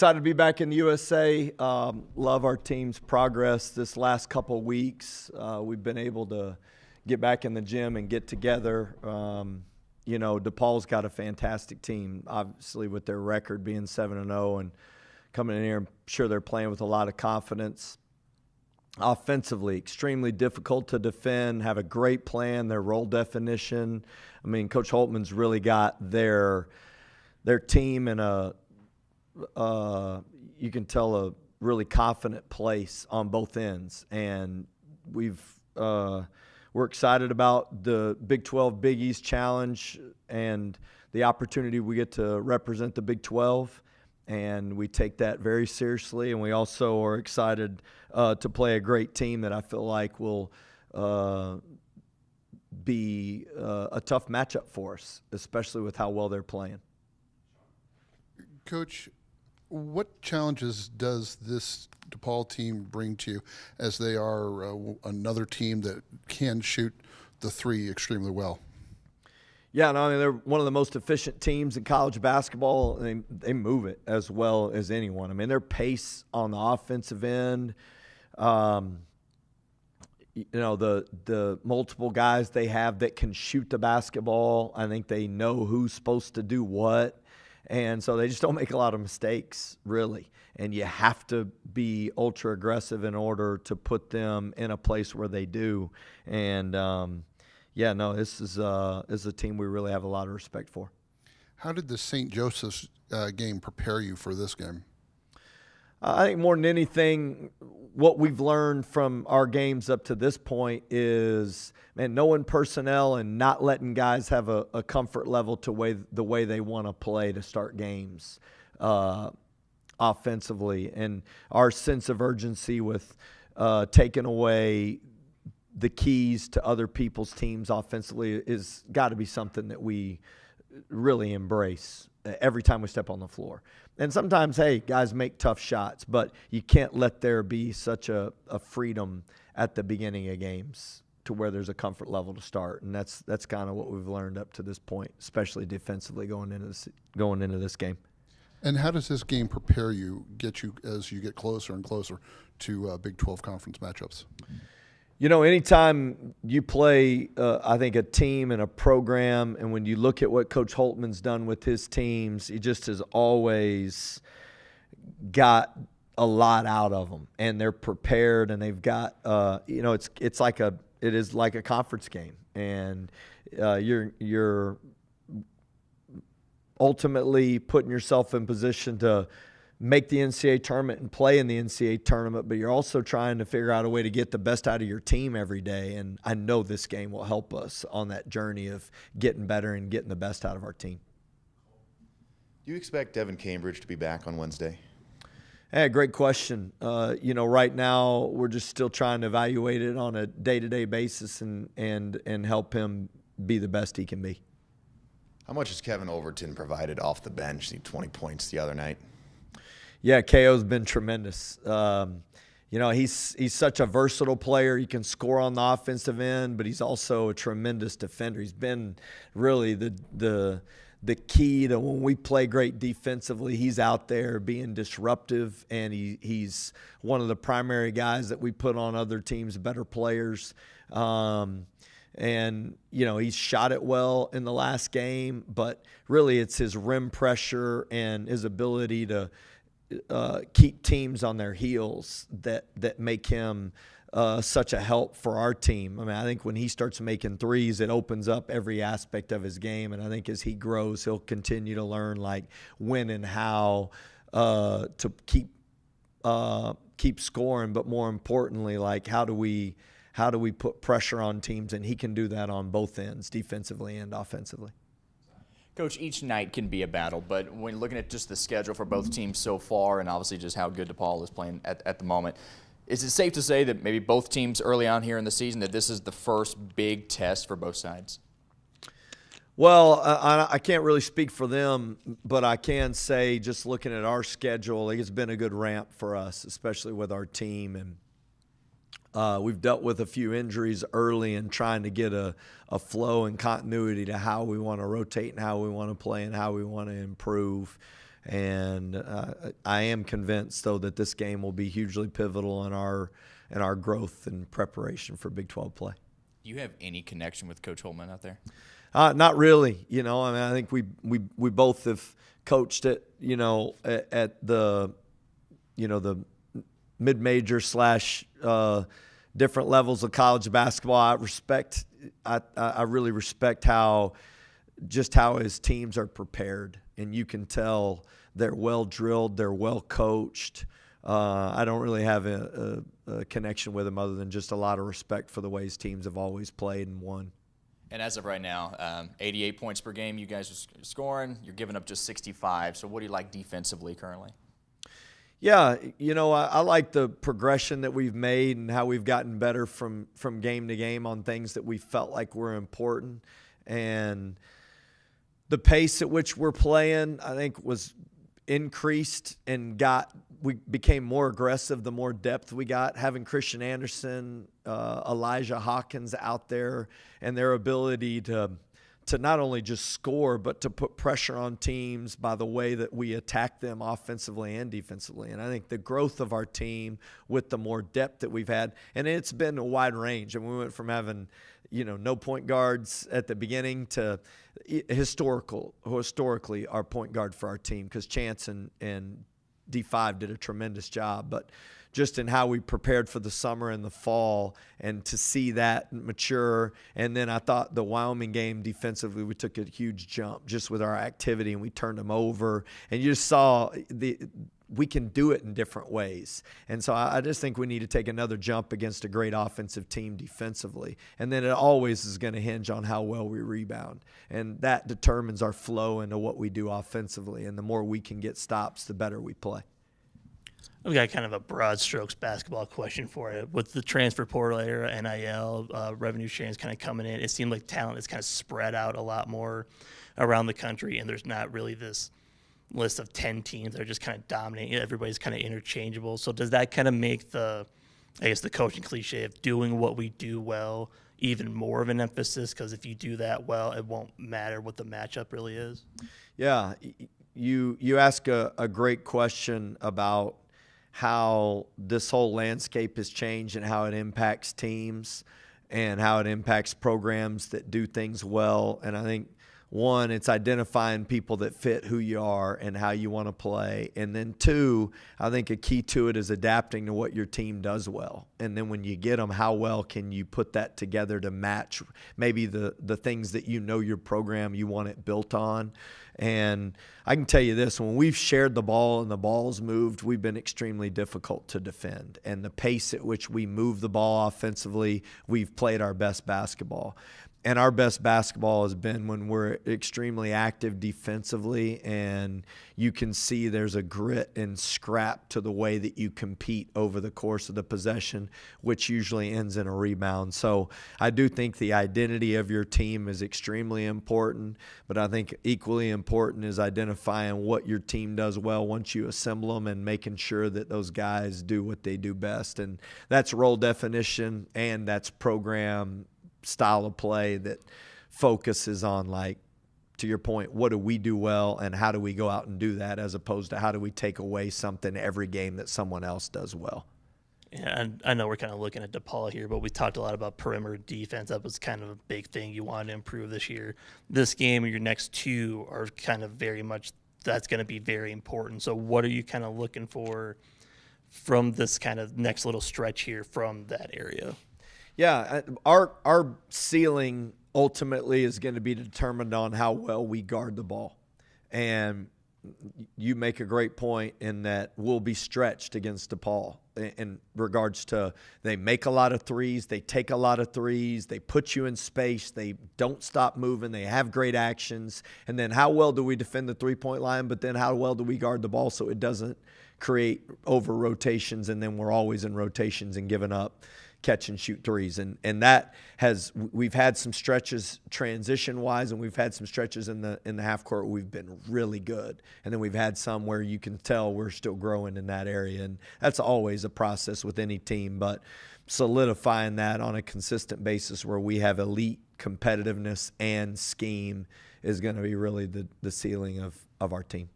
excited to be back in the USA. Love our team's progress this last couple of weeks. We've been able to get back in the gym and get together. DePaul's got a fantastic team, obviously, with their record being 7-0 and coming in here. I'm sure they're playing with a lot of confidence. Offensively, extremely difficult to defend, have a great plan, their role definition. I mean, Coach Holtman's really got their team in you can tell, a really confident place on both ends. And we're excited about the Big 12 Big East Challenge and the opportunity we get to represent the Big 12. And we take that very seriously. And we also are excited to play a great team that I feel like will be a tough matchup for us, especially with how well they're playing. Coach, what challenges does this DePaul team bring to you, as they are another team that can shoot the three extremely well? Yeah, no, I mean, they're one of the most efficient teams in college basketball. They move it as well as anyone. I mean, their pace on the offensive end, the multiple guys they have that can shoot the basketball. I think they know who's supposed to do what. And so they just don't make a lot of mistakes, really. And you have to be ultra aggressive in order to put them in a place where they do. And, this is a team we really have a lot of respect for. How did the St. Joseph's game prepare you for this game? I think more than anything, what we've learned from our games up to this point is, knowing personnel and not letting guys have a comfort level to the way they want to play to start games offensively. And our sense of urgency with taking away the keys to other people's teams offensively is got to be something that we really embrace every time we step on the floor. And sometimes, hey, guys make tough shots, but you can't let there be such a freedom at the beginning of games to where there's a comfort level to start. And that's kind of what we've learned up to this point, especially defensively going into this game. And how does this game prepare you, get you as you get closer and closer to Big 12 conference matchups? Anytime you play, I think, a team and a program, and when you look at what Coach Holtman's done with his teams, he just has always got a lot out of them, and they're prepared, and they've got, it is like a conference game, and you're ultimately putting yourself in position to make the NCAA tournament and play in the NCAA tournament, but you're also trying to figure out a way to get the best out of your team every day. And I know this game will help us on that journey of getting better and getting the best out of our team. Do you expect Devin Cambridge to be back on Wednesday? Hey, great question. Right now we're just still trying to evaluate it on a day-to-day basis and help him be the best he can be. How much has Kevin Overton provided off the bench? 20 points the other night. Yeah, KO's been tremendous. He's such a versatile player. He can score on the offensive end, but he's also a tremendous defender. He's been really the key to when we play great defensively. He's out there being disruptive, and he's one of the primary guys that we put on other teams' better players. He's shot it well in the last game, but really it's his rim pressure and his ability to keep teams on their heels that make him such a help for our team. I mean, I think when he starts making threes, it opens up every aspect of his game, and I think as he grows, he'll continue to learn when and how to keep scoring, but more importantly, how do we put pressure on teams, and he can do that on both ends, defensively and offensively. Coach, each night can be a battle, but when looking at just the schedule for both teams so far, and obviously just how good DePaul is playing at the moment, is it safe to say that maybe both teams early on here in the season, that this is the first big test for both sides? Well, I can't really speak for them, but I can say, just looking at our schedule, it's been a good ramp for us, especially with our team. And we've dealt with a few injuries early and trying to get a flow and continuity to how we want to rotate and how we want to play and how we want to improve. And I am convinced, though, that this game will be hugely pivotal in our growth and preparation for Big 12 play. Do you have any connection with Coach Holman out there? Not really. I mean, I think we both have coached at at the the mid-major / different levels of college basketball. I really respect how his teams are prepared, and you can tell they're well drilled, they're well coached. I don't really have a connection with him other than just a lot of respect for the way his teams have always played and won. And as of right now, 88 points per game you guys are scoring. You're giving up just 65. So what do you like defensively currently? Yeah, I like the progression that we've made and how we've gotten better from game to game on things that we felt like were important. And the pace at which we're playing, I think, was increased and we became more aggressive the more depth we got. Having Christian Anderson, Elijah Hawkins out there, and their ability to not only just score, but to put pressure on teams by the way that we attack them offensively and defensively. And I think the growth of our team with the more depth that we've had, and it's been a wide range. And we went from having, no point guards at the beginning to historically our point guard for our team, because Chance and D5 did a tremendous job. But just in how we prepared for the summer and the fall, and to see that mature. And then I thought the Wyoming game defensively, we took a huge jump just with our activity, and we turned them over. And you just saw we can do it in different ways. And so I just think we need to take another jump against a great offensive team defensively. And then it always is going to hinge on how well we rebound. And that determines our flow into what we do offensively. And the more we can get stops, the better we play. I've got kind of a broad strokes basketball question for you. With the transfer portal era, NIL, revenue sharing is kind of coming in, it seemed like talent is kind of spread out a lot more around the country, and there's not really this list of 10 teams that are just kind of dominating. Everybody's kind of interchangeable. So does that kind of make the coaching cliche of doing what we do well even more of an emphasis? Because if you do that well, it won't matter what the matchup really is. Yeah, you ask a great question about how this whole landscape has changed and how it impacts teams and how it impacts programs that do things well. And I think, one, it's identifying people that fit who you are and how you want to play. And then two, I think a key to it is adapting to what your team does well. And then when you get them, how well can you put that together to match maybe the things that your program, you want it built on. And I can tell you this, when we've shared the ball and the ball's moved, we've been extremely difficult to defend. And the pace at which we move the ball offensively, we've played our best basketball. And our best basketball has been when we're extremely active defensively, and you can see there's a grit and scrap to the way that you compete over the course of the possession, which usually ends in a rebound. So I do think the identity of your team is extremely important, but I think equally important is identifying what your team does well once you assemble them and making sure that those guys do what they do best. And that's role definition, and that's program style of play that focuses on, like, to your point, what do we do well and how do we go out and do that, as opposed to how do we take away something every game that someone else does well. Yeah, and I know we're kind of looking at DePaul here, but we talked a lot about perimeter defense. That was kind of a big thing you wanted to improve this year. This game and your next two are kind of very much, that's going to be very important. So what are you kind of looking for from this kind of next little stretch here from that area? Yeah, our ceiling ultimately is going to be determined on how well we guard the ball. And you make a great point in that we'll be stretched against DePaul in regards to they make a lot of threes, they take a lot of threes, they put you in space, they don't stop moving, they have great actions. And then how well do we defend the three-point line, but then how well do we guard the ball so it doesn't create over rotations, and then we're always in rotations and giving up catch and shoot threes. And that we've had some stretches transition wise, and we've had some stretches in the half court where we've been really good. And then we've had some where you can tell we're still growing in that area. And that's always a process with any team, but solidifying that on a consistent basis where we have elite competitiveness and scheme is going to be really the ceiling of our team.